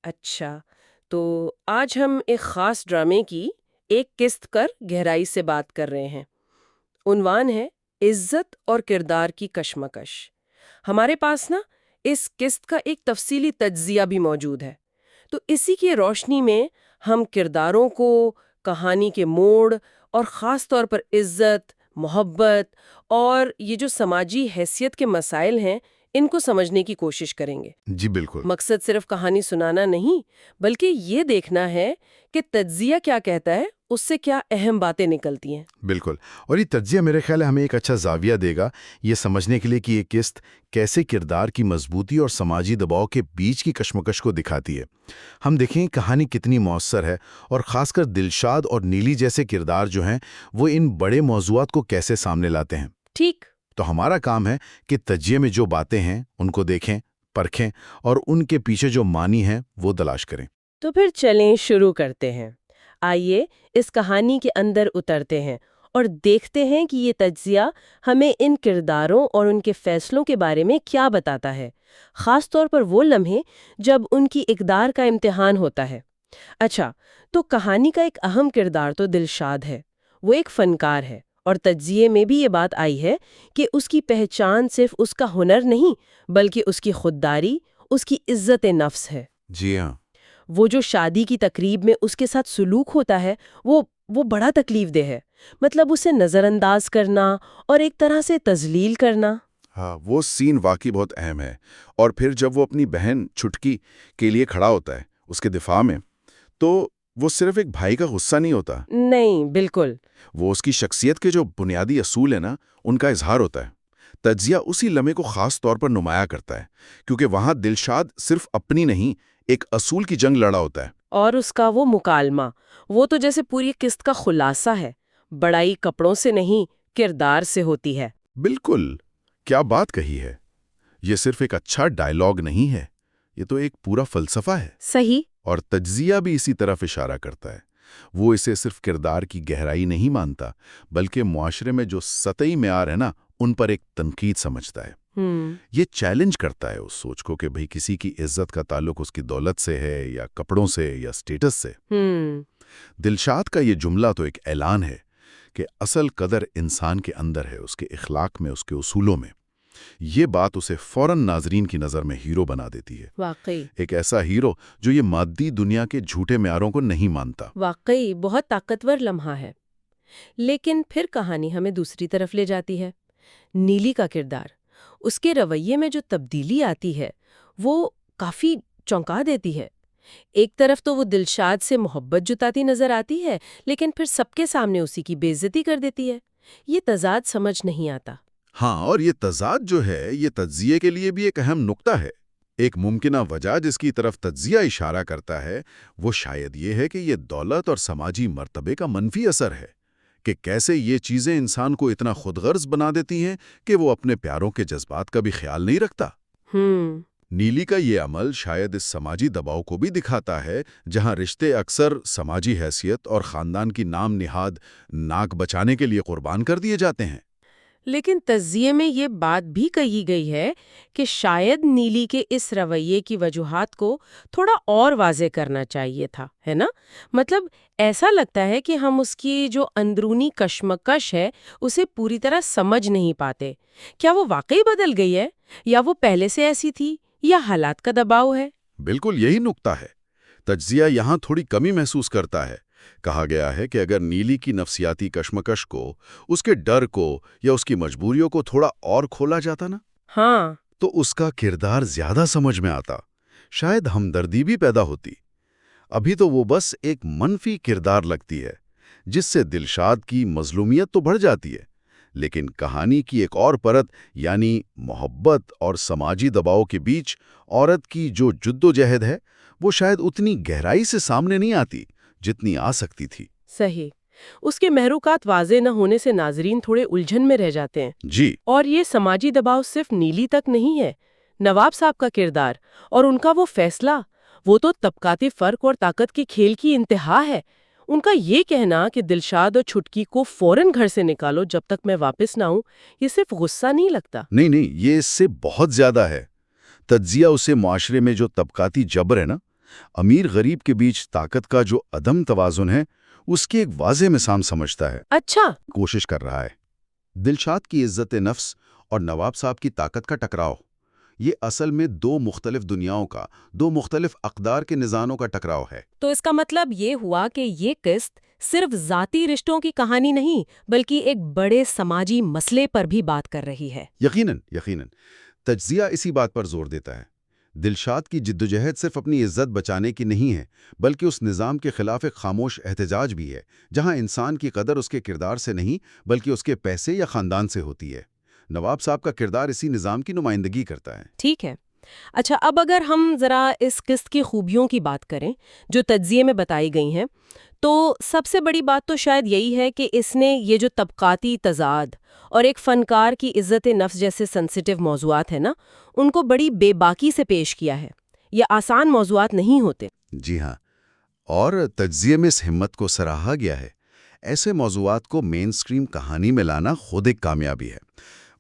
اچھا، تو آج ہم ایک خاص ڈرامے کی ایک قسط کر گہرائی سے بات کر رہے ہیں۔ عنوان ہے عزت اور کردار کی کشمکش۔ ہمارے پاس نا اس قسط کا ایک تفصیلی تجزیہ بھی موجود ہے، تو اسی کی روشنی میں ہم کرداروں کو، کہانی کے موڑ اور خاص طور پر عزت، محبت اور یہ جو سماجی حیثیت کے مسائل ہیں ان کو سمجھنے کی کوشش کریں گے۔ جی بالکل۔ مقصد صرف کہانی سنانا نہیں، بلکہ یہ دیکھنا ہے کہ تجزیہ کیا کہتا ہے، اس سے کیا اہم باتیں نکلتی ہیں۔ بالکل، اور یہ تجزیہ میرے خیال ہے ہمیں ایک اچھا زاویہ دے گا یہ سمجھنے کے لیے کہ یہ قسط کیسے کردار کی مضبوطی اور سماجی دباؤ کے بیچ کی کشمکش کو دکھاتی ہے۔ ہم دیکھیں کہانی کتنی مؤثر ہے، اور خاص کر دلشاد اور نیلی جیسے کردار جو ہیں وہ ان بڑے موضوعات کو کیسے سامنے لاتے ہیں۔ ٹھیک۔ تو ہمارا کام ہے کہ تجزیے میں جو باتیں ہیں ان کو دیکھیں، پرکھیں اور ان کے پیچھے جو معنی ہیں وہ تلاش کریں۔ تو پھر چلیں شروع کرتے ہیں۔ آئیے اس کہانی کے اندر اترتے ہیں اور دیکھتے ہیں کہ یہ تجزیہ ہمیں ان کرداروں اور ان کے فیصلوں کے بارے میں کیا بتاتا ہے، خاص طور پر وہ لمحے جب ان کی اقدار کا امتحان ہوتا ہے۔ اچھا، تو کہانی کا ایک اہم کردار تو دلشاد ہے، وہ ایک فنکار ہے، اور تجزیے میں بھی یہ بات آئی ہے کہ اس کی پہچان صرف اس کا ہنر نہیں بلکہ اس کی خودداری، اس کی عزت نفس ہے۔ جی ہاں۔ وہ جو شادی کی تقریب میں اس کے ساتھ سلوک ہوتا ہے وہ بڑا تکلیف دہ ہے، مطلب اسے نظر انداز کرنا اور ایک طرح سے تذلیل کرنا۔ ہاں، وہ سین واقعی بہت اہم ہے۔ اور پھر جب وہ اپنی بہن چھٹکی کے لیے کھڑا ہوتا ہے اس کے دفاع میں، تو وہ صرف ایک بھائی کا غصہ نہیں ہوتا، نہیں، بالکل۔ وہ اس کی شخصیت کے جو بنیادی اصول ہیں نا ان کا اظہار ہوتا ہے۔ تجزیہ اسی لمحے کو خاص طور پر نمایاں کرتا ہے، کیونکہ وہاں دلشاد صرف اپنی نہیں ایک اصول کی جنگ لڑا ہوتا ہے۔ اور اس کا وہ مکالمہ، وہ تو جیسے پوری قسط کا خلاصہ ہے۔ بڑائی کپڑوں سے نہیں، کردار سے ہوتی ہے۔ بالکل، کیا بات کہی ہے۔ یہ صرف ایک اچھا ڈائیلاگ نہیں ہے، یہ تو ایک پورا فلسفہ ہے۔ صحیح۔ اور تجزیہ بھی اسی طرف اشارہ کرتا ہے۔ وہ اسے صرف کردار کی گہرائی نہیں مانتا، بلکہ معاشرے میں جو سطحی معیار ہے نا ان پر ایک تنقید سمجھتا ہے۔ یہ چیلنج کرتا ہے اس سوچ کو کہ بھئی کسی کی عزت کا تعلق اس کی دولت سے ہے یا کپڑوں سے یا سٹیٹس سے۔ دلشاد کا یہ جملہ تو ایک اعلان ہے کہ اصل قدر انسان کے اندر ہے، اس کے اخلاق میں، اس کے اصولوں میں۔ یہ بات اسے فوراً ناظرین کی نظر میں ہیرو بنا دیتی ہے۔ واقعی ایک ایسا ہیرو جو یہ مادی دنیا کے جھوٹے معیاروں کو نہیں مانتا۔ واقعی بہت طاقتور لمحہ ہے۔ لیکن پھر کہانی ہمیں دوسری طرف لے جاتی ہے۔ نیلی کا کردار، اس کے رویے میں جو تبدیلی آتی ہے وہ کافی چونکا دیتی ہے۔ ایک طرف تو وہ دلشاد سے محبت جتاتی نظر آتی ہے، لیکن پھر سب کے سامنے اسی کی بے عزتی کر دیتی ہے۔ یہ تضاد سمجھ نہیں آتا۔ ہاں، اور یہ تضاد جو ہے یہ تجزیے کے لیے بھی ایک اہم نقطہ ہے۔ ایک ممکنہ وجہ جس کی طرف تجزیہ اشارہ کرتا ہے وہ شاید یہ ہے کہ یہ دولت اور سماجی مرتبے کا منفی اثر ہے، کہ کیسے یہ چیزیں انسان کو اتنا خود غرض بنا دیتی ہیں کہ وہ اپنے پیاروں کے جذبات کا بھی خیال نہیں رکھتا۔ نیلی کا یہ عمل شاید اس سماجی دباؤ کو بھی دکھاتا ہے جہاں رشتے اکثر سماجی حیثیت اور خاندان کی نام نہاد ناک بچانے کے لیے قربان کر دیے جاتے ہیں۔ لیکن تجزیے میں یہ بات بھی کہی گئی ہے کہ شاید نیلی کے اس رویے کی وجوہات کو تھوڑا اور واضح کرنا چاہیے تھا، ہے نا؟ مطلب ایسا لگتا ہے کہ ہم اس کی جو اندرونی کشمکش ہے اسے پوری طرح سمجھ نہیں پاتے۔ کیا وہ واقعی بدل گئی ہے، یا وہ پہلے سے ایسی تھی، یا حالات کا دباؤ ہے؟ بالکل یہی نقطہ ہے۔ تجزیہ یہاں تھوڑی کمی محسوس کرتا ہے۔ کہا گیا ہے کہ اگر نیلی کی نفسیاتی کشمکش کو، اس کے ڈر کو یا اس کی مجبوریوں کو تھوڑا اور کھولا جاتا نا، ہاں، تو اس کا کردار زیادہ سمجھ میں آتا، شاید ہمدردی بھی پیدا ہوتی۔ ابھی تو وہ بس ایک منفی کردار لگتی ہے جس سے دلشاد کی مظلومیت تو بڑھ جاتی ہے، لیکن کہانی کی ایک اور پرت یعنی محبت اور سماجی دباؤ کے بیچ عورت کی جو جدوجہد ہے وہ شاید اتنی گہرائی سے سامنے نہیں آتی جتنی آ سکتی تھی۔ صحیح۔ اس کے محروکات واضح نہ ہونے سے ناظرین تھوڑے الجھن میں رہ جاتے ہیں۔ جی، اور یہ سماجی دباؤ صرف نیلی تک نہیں ہے۔ نواب صاحب کا کردار اور ان کا وہ فیصلہ، وہ تو طبقاتی فرق اور طاقت کے کھیل کی انتہا ہے۔ ان کا یہ کہنا کہ دلشاد اور چھٹکی کو فوراً گھر سے نکالو جب تک میں واپس نہ آؤں، یہ صرف غصہ نہیں لگتا۔ نہیں، یہ اس سے بہت زیادہ ہے۔ تجزیہ اسے معاشرے میں جو طبقاتی جبر ہے نا، امیر غریب کے بیچ طاقت کا جو عدم توازن ہے اس کی ایک واضح مثال سمجھتا ہے، اچھا، کوشش کر رہا ہے۔ دلشاد کی عزت نفس اور نواب صاحب کی طاقت کا ٹکراؤ، یہ اصل میں دو مختلف دنیاؤں کا، دو مختلف اقدار کے نظاموں کا ٹکراؤ ہے۔ تو اس کا مطلب یہ ہوا کہ یہ قسط صرف ذاتی رشتوں کی کہانی نہیں بلکہ ایک بڑے سماجی مسئلے پر بھی بات کر رہی ہے۔ یقیناً تجزیہ اسی بات پر زور دیتا ہے۔ دلشاد کی جدوجہد صرف اپنی عزت بچانے کی نہیں ہے، بلکہ اس نظام کے خلاف ایک خاموش احتجاج بھی ہے، جہاں انسان کی قدر اس کے کردار سے نہیں بلکہ اس کے پیسے یا خاندان سے ہوتی ہے۔ نواب صاحب کا کردار اسی نظام کی نمائندگی کرتا ہے۔ ٹھیک ہے، اچھا اب اگر ہم ذرا اس قسط کی خوبیوں کی بات کریں جو تجزیے میں بتائی گئی ہیں، تو سب سے بڑی بات تو شاید یہی ہے کہ اس نے یہ جو طبقاتی تضاد اور ایک فنکار کی عزت نفس جیسے سنسیٹیو موضوعات ہیں نا، ان کو بڑی بے باکی سے پیش کیا ہے۔ یہ آسان موضوعات نہیں ہوتے۔ جی ہاں، اور تجزیے میں اس ہمت کو سراہا گیا ہے۔ ایسے موضوعات کو مین سٹریم کہانی میں لانا خود ایک کامیابی ہے۔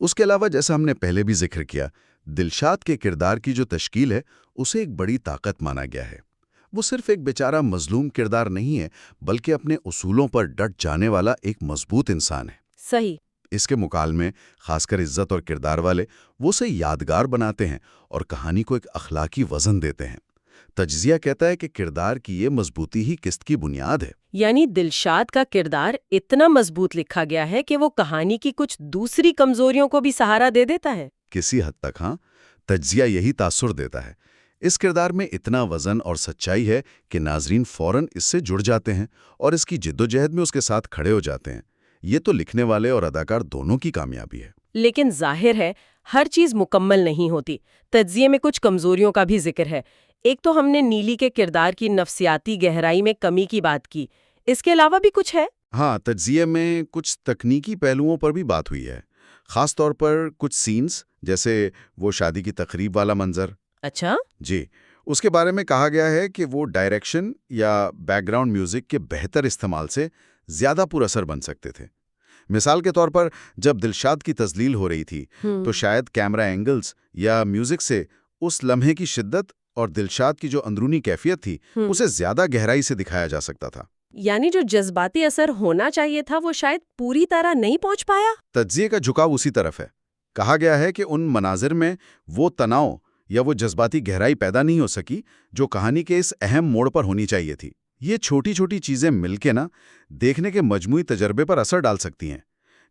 اس کے علاوہ جیسا ہم نے پہلے بھی ذکر کیا، دلشاد کے کردار کی جو تشکیل ہے اسے ایک بڑی طاقت مانا گیا ہے۔ وہ صرف ایک بیچارہ مظلوم کردار نہیں ہے، بلکہ اپنے اصولوں پر ڈٹ جانے والا ایک مضبوط انسان ہے۔ صحیح۔ اس کے مکالمے، خاص کر عزت اور کردار والے، وہ اسے یادگار بناتے ہیں اور کہانی کو ایک اخلاقی وزن دیتے ہیں۔ تجزیہ کہتا ہے کہ کردار کی یہ مضبوطی ہی قسط کی بنیاد ہے۔ یعنی دلشاد کا کردار اتنا مضبوط لکھا گیا ہے کہ وہ کہانی کی کچھ دوسری کمزوریوں کو بھی سہارا دے دیتا ہے۔ کسی حد تک ہاں، تجزیہ یہی تاثر دیتا ہے۔ اس کردار میں اتنا وزن اور سچائی ہے کہ ناظرین فوراً اس سے جڑ جاتے ہیں اور اس کی جدوجہد میں اس کے ساتھ کھڑے ہو جاتے ہیں۔ یہ تو لکھنے والے اور اداکار دونوں کی کامیابی ہے۔ لیکن ظاہر ہے ہر چیز مکمل نہیں ہوتی۔ تجزیے میں کچھ کمزوریوں کا بھی ذکر ہے۔ ایک تو ہم نے نیلی کے کردار کی نفسیاتی گہرائی میں کمی کی بات کی، اس کے علاوہ بھی کچھ ہے؟ ہاں، تجزیے میں کچھ تکنیکی پہلوؤں پر بھی بات ہوئی ہے، خاص طور پر کچھ سینز جیسے وہ شادی کی تقریب والا منظر۔ اچھا، جی، اس کے بارے میں کہا گیا ہے کہ وہ ڈائریکشن یا بیک گراؤنڈ میوزک کے بہتر استعمال سے زیادہ پر اثر بن سکتے تھے۔ مثال کے طور پر جب دلشاد کی تذلیل ہو رہی تھی تو شاید کیمرہ اینگلز یا میوزک سے اس لمحے کی شدت اور دلشاد کی جو اندرونی کیفیت تھی اسے زیادہ گہرائی سے دکھایا جا سکتا تھا۔ یعنی جو جذباتی اثر ہونا چاہیے تھا وہ شاید پوری طرح نہیں پہنچ پایا۔ تجزیے کا جھکاؤ اسی طرف ہے۔ کہا گیا ہے کہ ان مناظر میں وہ تناؤ یا وہ جذباتی گہرائی پیدا نہیں ہو سکی جو کہانی کے اس اہم موڑ پر ہونی چاہیے تھی۔ یہ چھوٹی چھوٹی چیزیں مل کے دیکھنے کے مجموعی تجربے پر اثر ڈال سکتی ہیں۔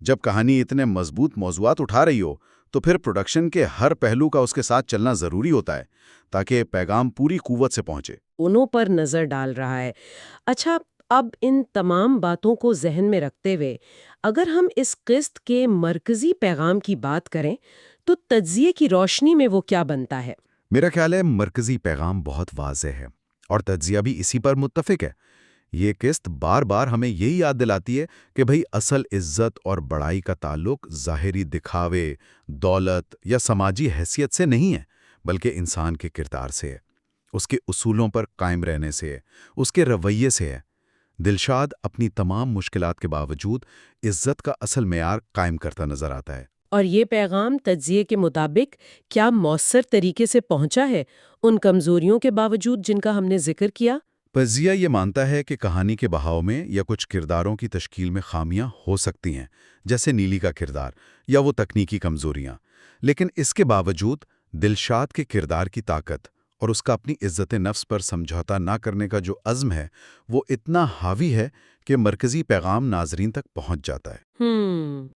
جب کہانی اتنے مضبوط موضوعات اٹھا رہی ہو تو پھر پروڈکشن کے ہر پہلو کا اس کے ساتھ چلنا ضروری ہوتا ہے تاکہ پیغام پوری قوت سے پہنچے۔ انہوں پر نظر ڈال رہا ہے۔ اچھا، اب ان تمام باتوں کو ذہن میں رکھتے ہوئے اگر ہم اس قسط کے مرکزی پیغام کی بات کریں تو تجزیے کی روشنی میں وہ کیا بنتا ہے؟ میرا خیال ہے مرکزی پیغام بہت واضح ہے اور تجزیہ بھی اسی پر متفق ہے۔ یہ قسط بار بار ہمیں یہی یاد دلاتی ہے کہ بھئی اصل عزت اور بڑائی کا تعلق ظاہری دکھاوے، دولت یا سماجی حیثیت سے نہیں ہے، بلکہ انسان کے کردار سے ہے، اس کے اصولوں پر قائم رہنے سے ہے، اس کے رویے سے ہے۔ دلشاد اپنی تمام مشکلات کے باوجود عزت کا اصل معیار قائم کرتا نظر آتا ہے۔ اور یہ پیغام تجزیے کے مطابق کیا مؤثر طریقے سے پہنچا ہے ان کمزوریوں کے باوجود جن کا ہم نے ذکر کیا؟ تجزیہ یہ مانتا ہے کہ کہانی کے بہاؤ میں یا کچھ کرداروں کی تشکیل میں خامیاں ہو سکتی ہیں، جیسے نیلی کا کردار یا وہ تکنیکی کمزوریاں، لیکن اس کے باوجود دلشاد کے کردار کی طاقت اور اس کا اپنی عزت نفس پر سمجھوتا نہ کرنے کا جو عزم ہے وہ اتنا حاوی ہے کہ مرکزی پیغام ناظرین تک پہنچ جاتا ہے۔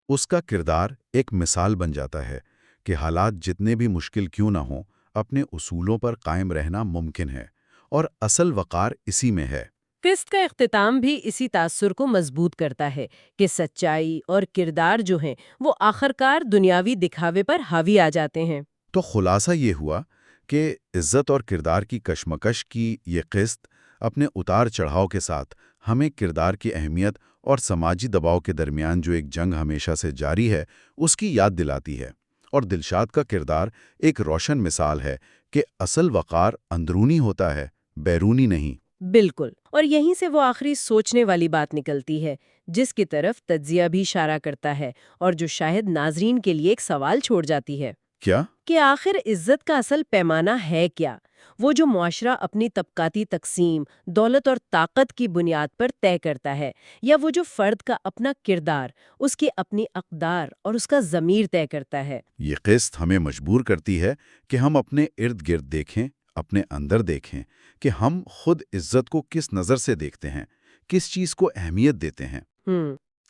اس کا کردار ایک مثال بن جاتا ہے کہ حالات جتنے بھی مشکل کیوں نہ ہوں، اپنے اصولوں پر قائم رہنا ممکن ہے اور اصل وقار اسی میں ہے۔ قسط کا اختتام بھی اسی تاثر کو مضبوط کرتا ہے کہ سچائی اور کردار جو ہیں وہ آخرکار دنیاوی دکھاوے پر حاوی آ جاتے ہیں۔ تو خلاصہ یہ ہوا کہ عزت اور کردار کی کشمکش کی یہ قسط اپنے اتار چڑھاؤ کے ساتھ ہمیں کردار کی اہمیت اور سماجی دباؤ کے درمیان جو ایک جنگ ہمیشہ سے جاری ہے اس کی یاد دلاتی ہے، اور دلشاد کا کردار ایک روشن مثال ہے کہ اصل وقار اندرونی ہوتا ہے، بیرونی نہیں۔ بالکل، اور یہیں سے وہ آخری سوچنے والی بات نکلتی ہے جس کی طرف تجزیہ بھی اشارہ کرتا ہے اور جو شاید ناظرین کے لیے ایک سوال چھوڑ جاتی ہے۔ کیا؟ کہ آخر عزت کا اصل پیمانہ ہے کیا؟ وہ جو معاشرہ اپنی طبقاتی تقسیم، دولت اور طاقت کی بنیاد پر طے کرتا ہے، یا وہ جو فرد کا اپنا کردار، اس کی اپنی اقدار اور اس کا ضمیر طے کرتا ہے؟ یہ قسط ہمیں مجبور کرتی ہے کہ ہم اپنے ارد گرد دیکھیں، اپنے اندر دیکھیں کہ ہم خود عزت کو کس نظر سے دیکھتے ہیں، کس چیز کو اہمیت دیتے ہیں۔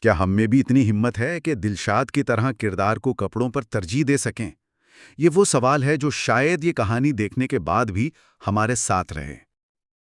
کیا ہم میں بھی اتنی ہمت ہے کہ دلشاد کی طرح کردار کو کپڑوں پر ترجیح دے سکیں؟ یہ وہ سوال ہے جو شاید یہ کہانی دیکھنے کے بعد بھی ہمارے ساتھ رہے۔